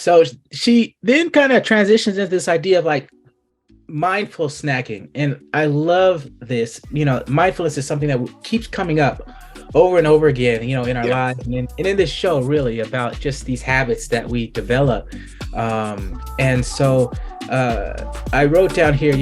So she then kind of transitions into this idea of like mindful snacking. And I love this. Mindfulness is something that keeps coming up over and over again, in our Yeah. lives and in this show, really about just these habits that we develop. And so I wrote down here,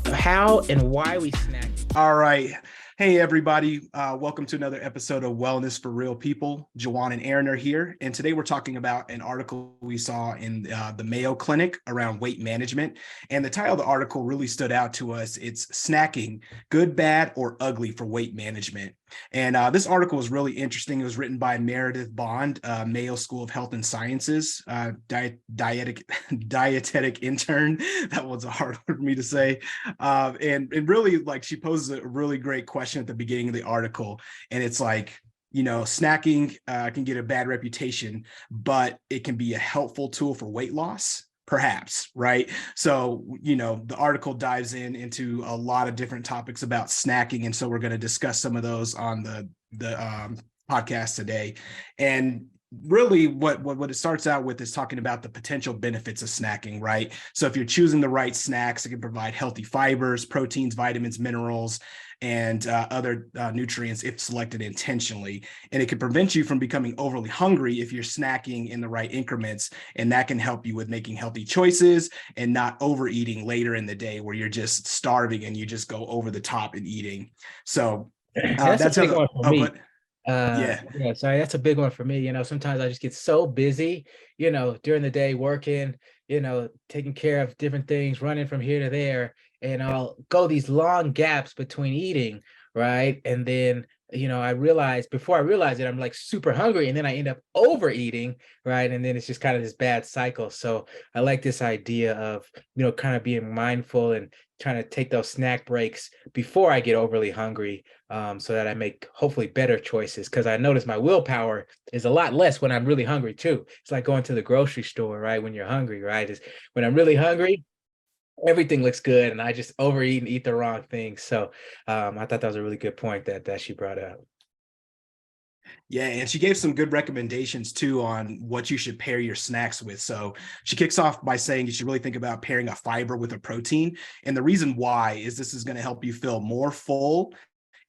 how and why we snack. All right. Hey, everybody. Welcome to another episode of Wellness for Real People. Jawan and Aaron are here. And today we're talking about an article we saw in the Mayo Clinic around weight management. And the title of the article really stood out to us. It's Snacking, Good, Bad, or Ugly for Weight Management. And this article was really interesting. It was written by Meredith Bonde, Mayo School of Health and Sciences, dietetic intern. That was a hard word for me to say. And really, like, she poses a really great question at the beginning of the article. And it's like, snacking can get a bad reputation, but it can be a helpful tool for weight loss. Perhaps, right? So, the article dives into a lot of different topics about snacking. And so we're going to discuss some of those on the podcast today. And really what it starts out with is talking about the potential benefits of snacking, right? So if you're choosing the right snacks, it can provide healthy fibers, proteins, vitamins, minerals, and other nutrients if selected intentionally. And it can prevent you from becoming overly hungry if you're snacking in the right increments. And that can help you with making healthy choices and not overeating later in the day where you're just starving and you just go over the top in eating. So That's a that's how big one for me. but yeah. Yeah, sorry, that's a big one for me. Sometimes I just get so busy, during the day working, taking care of different things, running from here to there, and I'll go these long gaps between eating, right? And then, before I realize it, I'm like super hungry, and then I end up overeating, right? And then it's just kind of this bad cycle. So I like this idea of, kind of being mindful and trying to take those snack breaks before I get overly hungry, so that I make hopefully better choices. Because I notice my willpower is a lot less when I'm really hungry too. It's like going to the grocery store, right? When you're hungry, right? Is when I'm really hungry, everything looks good, and I just overeat and eat the wrong things. So I thought that was a really good point that she brought up. Yeah, and she gave some good recommendations too on what you should pair your snacks with. So she kicks off by saying you should really think about pairing a fiber with a protein. And the reason why is this is going to help you feel more full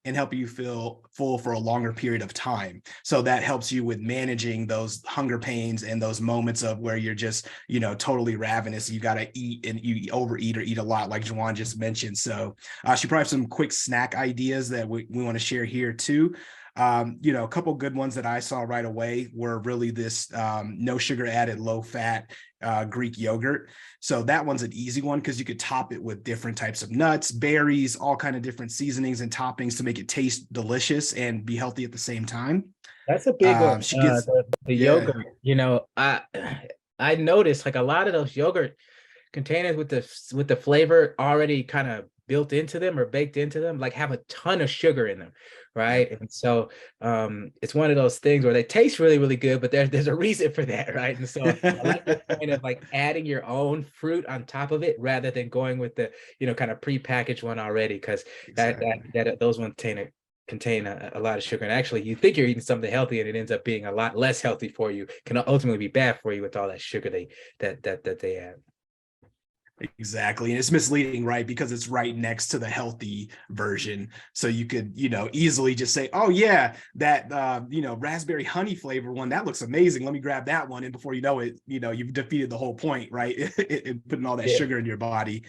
and help you feel full for a longer period of time. So that helps you with managing those hunger pains and those moments of where you're just, totally ravenous. You got to eat and you overeat or eat a lot, like Juwan just mentioned. So she probably have some quick snack ideas that we want to share here too. A couple good ones that I saw right away were really this no sugar added, low fat Greek yogurt. So that one's an easy one because you could top it with different types of nuts, berries, all kind of different seasonings and toppings to make it taste delicious and be healthy at the same time. That's a big one. She gets, The yeah, yogurt, I noticed like a lot of those yogurt containers with the flavor already kind of built into them or baked into them, like have a ton of sugar in them, yeah, right? And so it's one of those things where they taste really, really good, but there's a reason for that, right? And so I like the point of like adding your own fruit on top of it rather than going with the, kind of prepackaged one already, because exactly. those ones contain a lot of sugar. And actually, you think you're eating something healthy, and it ends up being a lot less healthy for you. Can ultimately be bad for you with all that sugar they add. Exactly. And it's misleading, right? Because it's right next to the healthy version. So you could, easily just say, oh yeah, that, raspberry honey flavor one, that looks amazing. Let me grab that one. And before you know it, you've defeated the whole point, right? Putting all that Yeah. sugar in your body.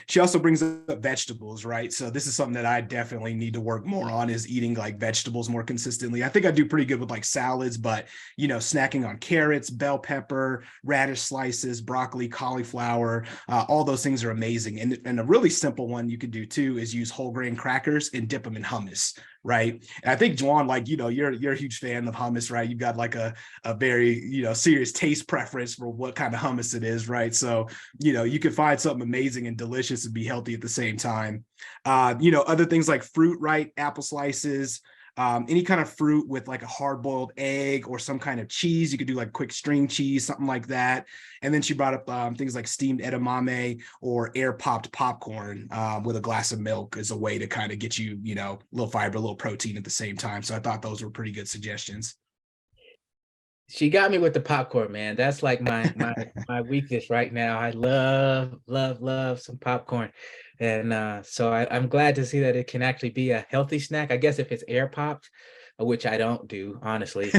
She also brings up vegetables, right? So this is something that I definitely need to work more on, is eating like vegetables more consistently. I think I do pretty good with like salads, but snacking on carrots, bell pepper, radish slices, broccoli, cauliflower, all those things are amazing. And a really simple one you could do too is use whole grain crackers and dip them in hummus, right? And I think Juan, like, you're a huge fan of hummus, right? You've got like a very, serious taste preference for what kind of hummus it is, right? So, you can find something amazing and delicious and be healthy at the same time. Other things like fruit, right? Apple slices, any kind of fruit with like a hard-boiled egg or some kind of cheese. You could do like quick string cheese, something like that. And then she brought up things like steamed edamame or air-popped popcorn with a glass of milk as a way to kind of get you, a little fiber, a little protein at the same time. So I thought those were pretty good suggestions. She got me with the popcorn, man. That's like my weakness right now. I love some popcorn. And so I'm glad to see that it can actually be a healthy snack. I guess if it's air popped, which I don't do, honestly.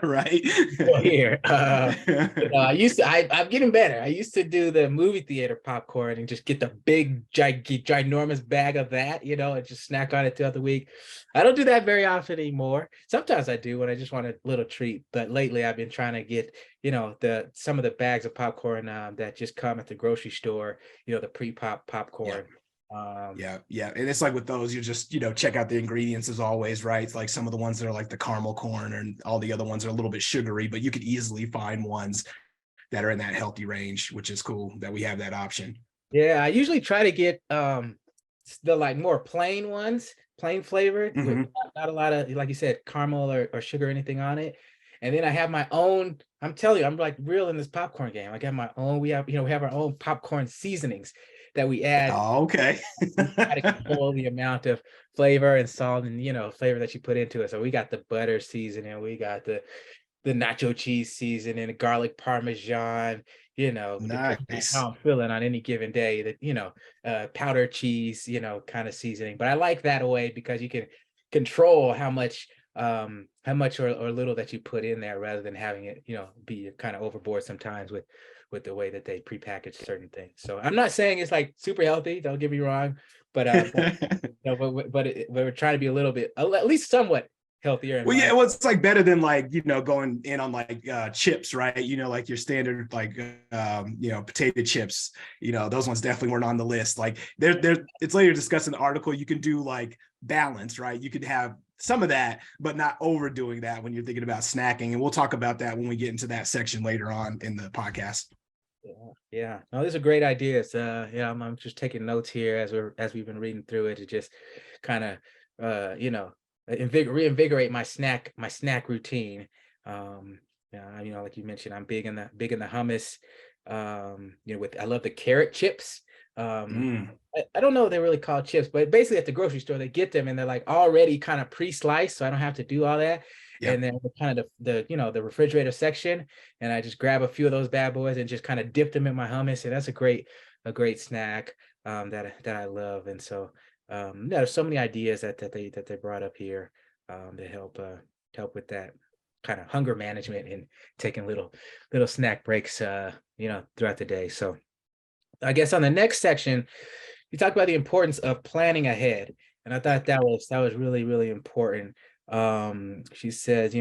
Right. Here. I'm getting better. I used to do the movie theater popcorn and just get the big, ginormous bag of that, and just snack on it throughout the week. I don't do that very often anymore. Sometimes I do when I just want a little treat. But lately, I've been trying to get, some of the bags of popcorn that just come at the grocery store. The pre-pop Yeah. popcorn. Yeah. And it's like with those, you just, check out the ingredients as always, right? It's like some of the ones that are like the caramel corn and all the other ones are a little bit sugary, but you could easily find ones that are in that healthy range, which is cool that we have that option. Yeah, I usually try to get the like more plain ones, plain flavored with Mm-hmm. not a lot of, like you said, caramel or sugar or anything on it. And then I have my own, I'm telling you, I'm like real in this popcorn game. I got my own, we have our own popcorn seasonings that we add. Oh, okay. We try to control the amount of flavor and salt and flavor that you put into it. So we got the butter seasoning, we got the nacho cheese seasoning, the garlic parmesan, depending on Nice. how I'm feeling on any given day, that powdered cheese, kind of seasoning. But I like that way because you can control how much or little that you put in there rather than having it, be kind of overboard sometimes with the way that they prepackage certain things. So I'm not saying it's like super healthy, don't get me wrong, but but we're trying to be a little bit, at least somewhat healthier in Well, yeah, mind. well, it's like better than like, going in on like chips, right? Like your standard like potato chips, those ones definitely weren't on the list. Like it's later discussed in the article. You can do like balance, right? You could have some of that, but not overdoing that when you're thinking about snacking. And we'll talk about that when we get into that section later on in the podcast. Yeah. No, these are great ideas. Yeah, I'm just taking notes here as we've been reading through it to just kind of reinvigorate my snack routine. Yeah, like you mentioned, I'm big in the hummus. I love the carrot chips. Um, Mm, I don't know if they're really called chips, but basically at the grocery store they get them and they're like already kind of pre-sliced, so I don't have to do all that. yep. And then kind of the refrigerator section, and I just grab a few of those bad boys and just kind of dip them in my hummus, and that's a great snack that I love. And so there's so many ideas that they brought up here to help with that kind of hunger management and taking little snack breaks throughout the day. So I guess on the next section, you talk about the importance of planning ahead, and I thought that was really really important. She says,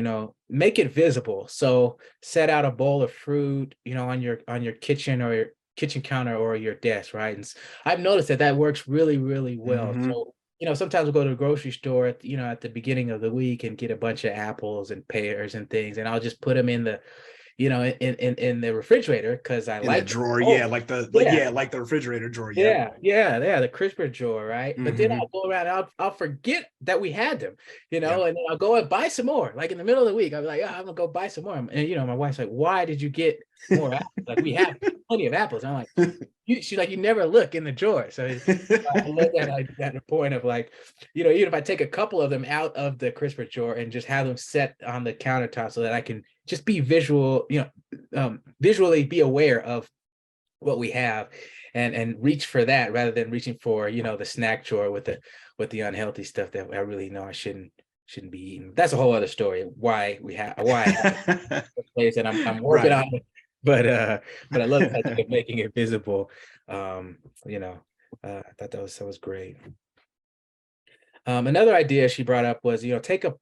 make it visible. So set out a bowl of fruit, on your kitchen or your kitchen counter or your desk, right? And I've noticed that works really really well. Mm-hmm. So sometimes we'll go to the grocery store at the beginning of the week and get a bunch of apples and pears and things, and I'll just put them in the refrigerator because I In that like them. drawer, yeah, Oh, yeah, like the refrigerator drawer. Yep. yeah, the crisper drawer, right? But then Mm-hmm. I'll go around, and I'll forget that we had them, Yep. and then I'll go and buy some more. Like in the middle of the week, I'll be like, "Oh, I'm gonna go buy some more." And my wife's like, "Why did you get more apples? Like we have plenty of apples." I'm like, she's like, "You never look in the drawer." So I love that point of like, even if I take a couple of them out of the crisper drawer and just have them set on the countertop so that I can just be visually be aware of what we have and reach for that rather than reaching for the snack drawer with the unhealthy stuff that I really know I shouldn't be eating. That's a whole other story why I have this place, and I'm working Right. on it. But I love the idea of making it visible. um I thought that was great. Another idea she brought up was, take a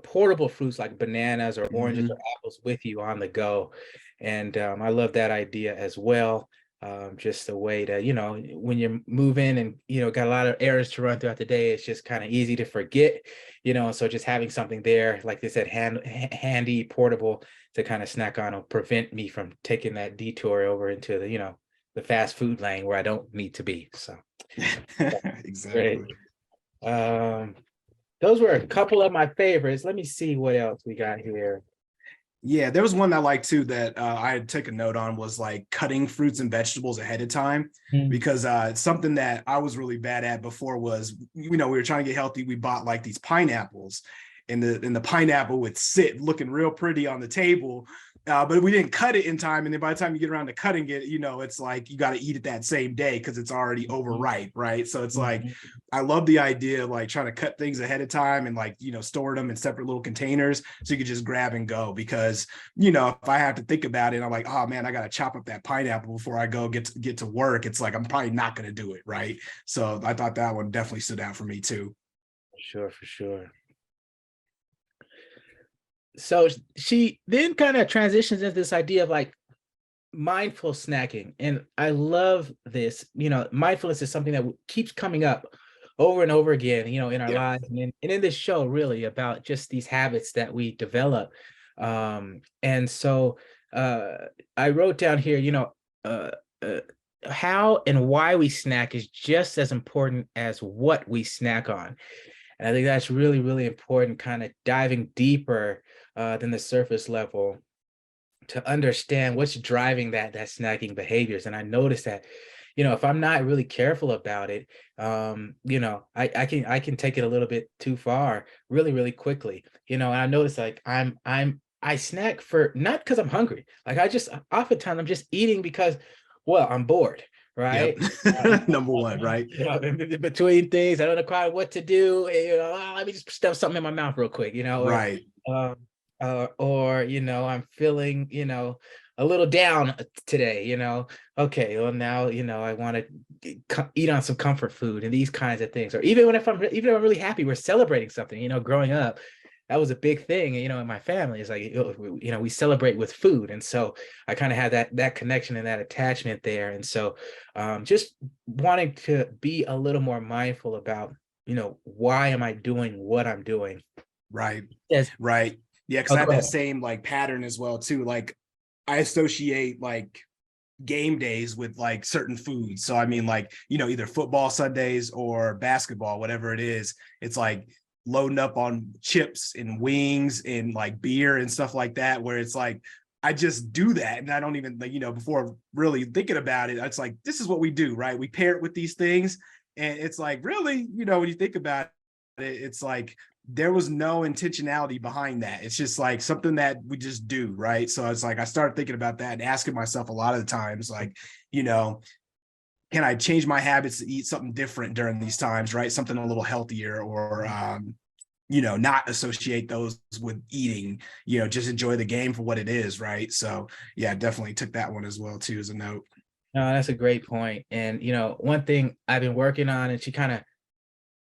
portable fruits like bananas or oranges or Mhm. apples with you on the go, and I love that idea as well. Just a way to, when you're moving and got a lot of errands to run throughout the day, it's just kind of easy to forget, so just having something there, like they said, handy, portable to kind of snack on will prevent me from taking that detour over into the fast food lane where I don't need to be. So great. Exactly. Um, those were a couple of my favorites. Let me see what else we got here. Yeah, there was one I liked too that I had taken a note on was like cutting fruits and vegetables ahead of time Mm. because it's something that I was really bad at before was, we were trying to get healthy. We bought like these pineapples and the pineapple would sit looking real pretty on the table. But we didn't cut it in time. And then by the time you get around to cutting it, it's like you got to eat it that same day because it's already overripe, right? So it's like, I love the idea of like trying to cut things ahead of time and like, store them in separate little containers so you could just grab and go. Because, if I have to think about it, I'm like, oh man, I got to chop up that pineapple before I go get to work. It's like, I'm probably not going to do it, right? So I thought that one definitely stood out for me too. For sure. So she then kind of transitions into this idea of like mindful snacking. And I love this. Mindfulness is something that keeps coming up over and over again, in our lives and in this show, really about just these habits that we develop. And so I wrote down here, how and why we snack is just as important as what we snack on. And I think that's really, really important, kind of diving deeper than the surface level to understand what's driving that snacking behaviors. And I noticed that, if I'm not really careful about it, I can take it a little bit too far really, really quickly. And I notice like I snack for not because I'm hungry. Like oftentimes I'm just eating because, well, I'm bored. Right. Yep. Number one, right? In between things, I don't know quite what to do. Let me just stuff something in my mouth real quick, Right. Or I'm feeling, a little down today, okay, well now, I want to eat on some comfort food and these kinds of things. Or even if I'm really happy, we're celebrating something, growing up, that was a big thing, in my family. It's like, we celebrate with food. And so I kind of had that connection and that attachment there. And so just wanting to be a little more mindful about, why am I doing what I'm doing? Right. Yes. Right. Yeah. Cause I have Go that ahead. same like pattern as well too. Like I associate like game days with like certain foods. So I mean like, either football Sundays or basketball, whatever it is, it's like loading up on chips and wings and like beer and stuff like that, where it's like, I just do that. And I don't even like, before really thinking about it, it's like, this is what we do, right? We pair it with these things. And it's like, really, when you think about it, it's like, there was no intentionality behind that. It's just like something that we just do, right? So it's like I started thinking about that and asking myself a lot of the times, like, can I change my habits to eat something different during these times, right? Something a little healthier, or not associate those with eating, just enjoy the game for what it is, right? So yeah, definitely took that one as well too as a note. No, that's a great point. And one thing I've been working on, and she kind of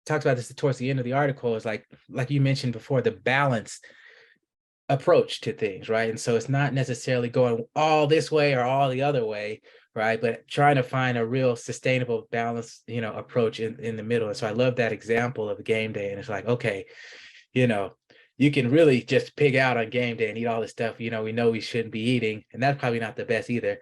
talks about this towards the end of the article, is like you mentioned before, the balanced approach to things, right? And so it's not necessarily going all this way or all the other way, right? But trying to find a real sustainable balance, approach in the middle. And so I love that example of a game day. And it's like, okay, you can really just pig out on game day and eat all the stuff, we know we shouldn't be eating. And that's probably not the best either.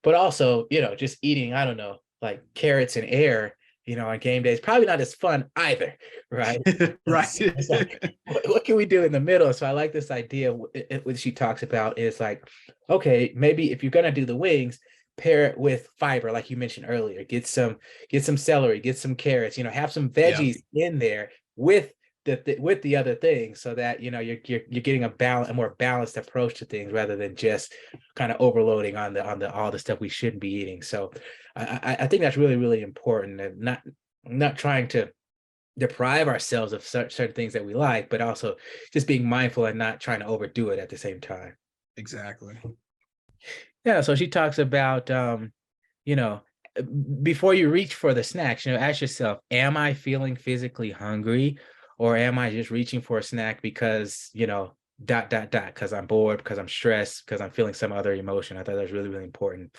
But also, just eating, I don't know, like carrots and air, on game days, probably not as fun either, right? Right. It's like, what can we do in the middle? So I like this idea what she talks about is like, okay, maybe if you're gonna do the wings, pair it with fiber, like you mentioned earlier. Get some celery, get some carrots, have some Yeah. veggies in there with with the other things, so that you're getting a more balanced approach to things rather than just kind of overloading on the all the stuff we shouldn't be eating. So I think that's really, really important, and not trying to deprive ourselves of certain things that we like, but also just being mindful and not trying to overdo it at the same time. Exactly. Yeah, so she talks about you know before you reach for the snacks, ask yourself, am I feeling physically hungry, or am I just reaching for a snack because because I'm bored, because I'm stressed, because I'm feeling some other emotion. I thought that was really, really important.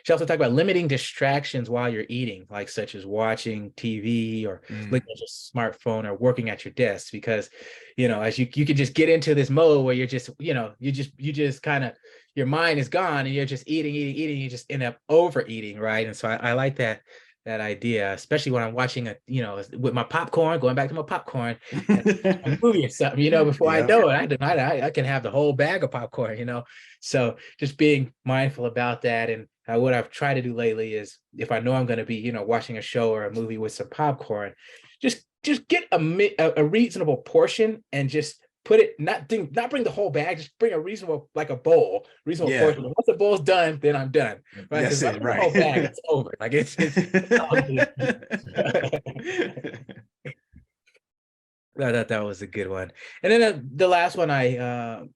She also talked about limiting distractions while you're eating, like such as watching TV or looking at your smartphone or working at your desk, because as you can just get into this mode where you're just you just kind of, your mind is gone and you're just eating, you just end up overeating, right? And so I like that idea, especially when I'm watching with my popcorn, going back to my popcorn, and a movie or something, before I Yeah. know it, I can have the whole bag of popcorn. So just being mindful about that. And what I've tried to do lately is, if I know I'm going to be, watching a show or a movie with some popcorn, just get a reasonable portion and just put it, not bring the whole bag, just bring a reasonable, like a bowl, reasonable Yeah, portion. Once the bowl's done, then I'm done, right? Because that's if I it, bring the whole bag, right. it's over. Like it's all good. I thought that was a good one. And then the last one I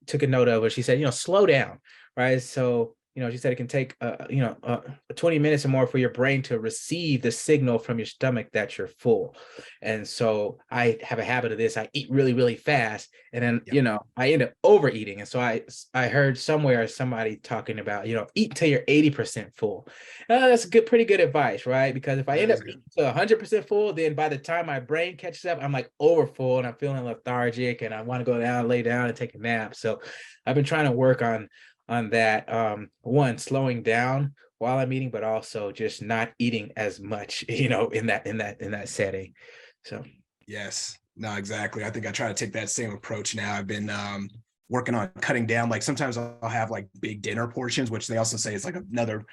took a note of was she said, slow down, right? So, she said it can take, 20 minutes or more for your brain to receive the signal from your stomach that you're full. And so I have a habit of this. I eat really, really fast, and then, Yep, I end up overeating. And so I heard somewhere somebody talking about, eat till you're 80% full. That's pretty good advice, right? Because if I that end up is good. eating to 100% full, then by the time my brain catches up, I'm like over full and I'm feeling lethargic and I want to go down, lay down, and take a nap. So I've been trying to work on that. One, slowing down while I'm eating, but also just not eating as much, in that setting. So Yes, no, exactly. I think I try to take that same approach now. I've been working on cutting down. Like sometimes I'll have like big dinner portions, which they also say is like another,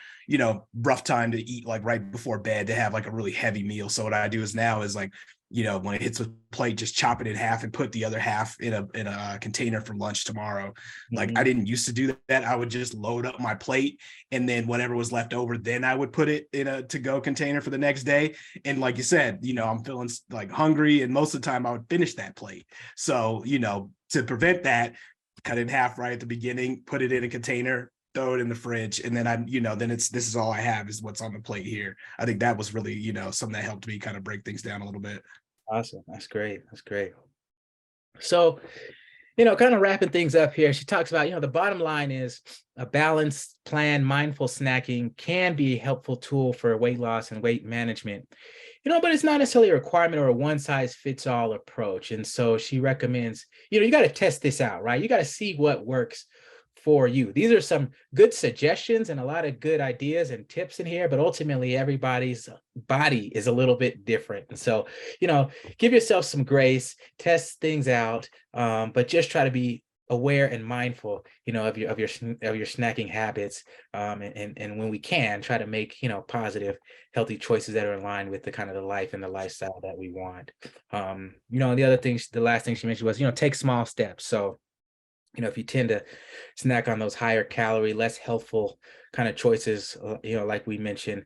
rough time to eat like right before bed, to have like a really heavy meal. So what I do is now is like, when it hits a plate, just chop it in half and put the other half in a container for lunch tomorrow. Like I mhm. didn't used to do that. I would just load up my plate, and then whatever was left over, then I would put it in a to-go container for the next day. And like you said, I'm feeling like hungry, and most of the time I would finish that plate. So, to prevent that, cut it in half right at the beginning, put it in a container, throw it in the fridge, and then then this is all I have is what's on the plate here. I think that was really, something that helped me kind of break things down a little bit. Awesome. That's great. That's great. So, kind of wrapping things up here, she talks about, the bottom line is a balanced plan, mindful snacking can be a helpful tool for weight loss and weight management, but it's not necessarily a requirement or a one size fits all approach. And so she recommends, you got to test this out, right? You got to see what works for you. These are some good suggestions and a lot of good ideas and tips in here, but ultimately everybody's body is a little bit different. And so, give yourself some grace, test things out, but just try to be aware and mindful, of your snacking habits, and when we can, try to make positive, healthy choices that are in line with the kind of the life and the lifestyle that we want. And the other thing, the last thing she mentioned was, take small steps. So if you tend to snack on those higher calorie, less healthful kind of choices, like we mentioned,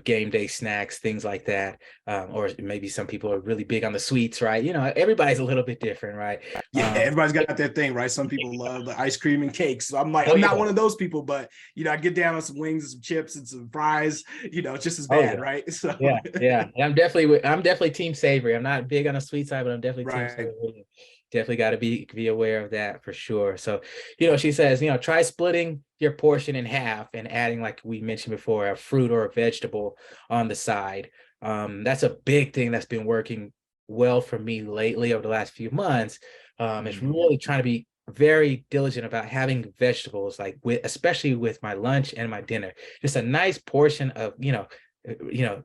game day snacks, things like that. Or maybe some people are really big on the sweets, right? Everybody's a little bit different, right? Yeah, everybody's got their thing, right? Some people love the ice cream and cakes. So I'm like, Oh I'm not yeah. one of those people, but I get down on some wings and some chips and some fries, it's just as Oh bad, yeah. right? So Yeah, yeah. And I'm definitely team savory. I'm not big on the sweet side, but I'm definitely team right. savory. Definitely got to be aware of that for sure. So, she says, try splitting your portion in half and adding, like we mentioned before, a fruit or a vegetable on the side. That's a big thing that's been working well for me lately over the last few months. It's Mhm. really trying to be very diligent about having vegetables, like especially with my lunch and my dinner. Just a nice portion of, you know,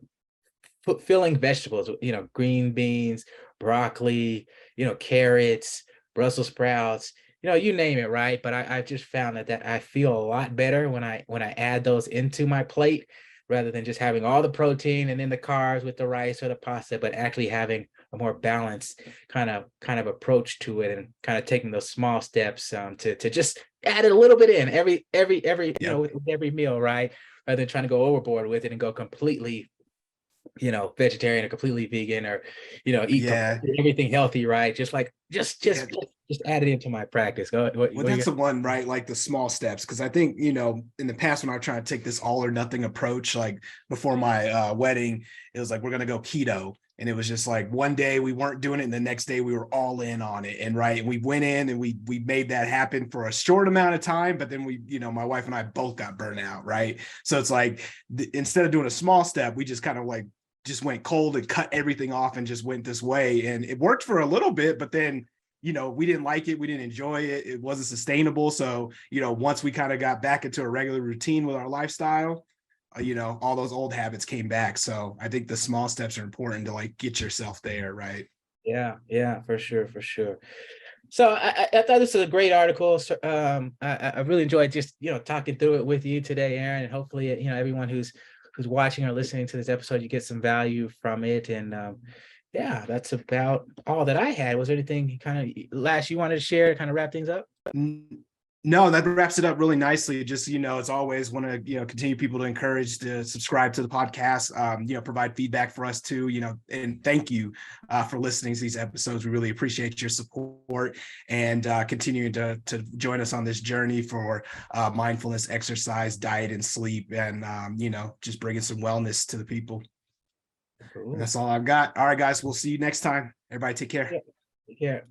filling vegetables, green beans, broccoli, carrots, Brussels sprouts, you name it, right? But I've just found that I feel a lot better when I add those into my plate rather than just having all the protein and then the carbs with the rice or the pasta, but actually having a more balanced kind of approach to it, and kind of taking those small steps, to just add it a little bit in every Yep. with every meal, right? Rather than trying to go overboard with it and go completely vegetarian or completely vegan, or eat Yeah. completely everything healthy, right? Just like Yeah. just add it into my practice. Well, What you that's the one, right? Like the small steps. Cause I think, in the past when I was trying to take this all or nothing approach, like before my wedding, it was like, we're going to go keto. And it was just like one day we weren't doing it, and the next day we were all in on it. And right. And we went in and we made that happen for a short amount of time. But then my wife and I both got burnt out. Right. So it's like, instead of doing a small step, we just kind of like just went cold and cut everything off and just went this way. And it worked for a little bit, but then we didn't like it. We didn't enjoy it. It wasn't sustainable. So, once we kind of got back into a regular routine with our lifestyle, all those old habits came back. So I think the small steps are important to like get yourself there. Right. Yeah, for sure, for sure. So I thought this was a great article. So, I really enjoyed just talking through it with you today, Aaron, and hopefully everyone who's watching or listening to this episode, you get some value from it. And yeah, that's about all that I had. Was there anything kind of last you wanted to share to kind of wrap things up? No, that wraps it up really nicely. Just, as always, want to, continue people to encourage to subscribe to the podcast, provide feedback for us too, and thank you for listening to these episodes. We really appreciate your support and continuing to join us on this journey for mindfulness, exercise, diet, and sleep, and, just bringing some wellness to the people. And Cool. that's all I've got. All right, guys, we'll see you next time. Everybody take care. Yeah. Take care.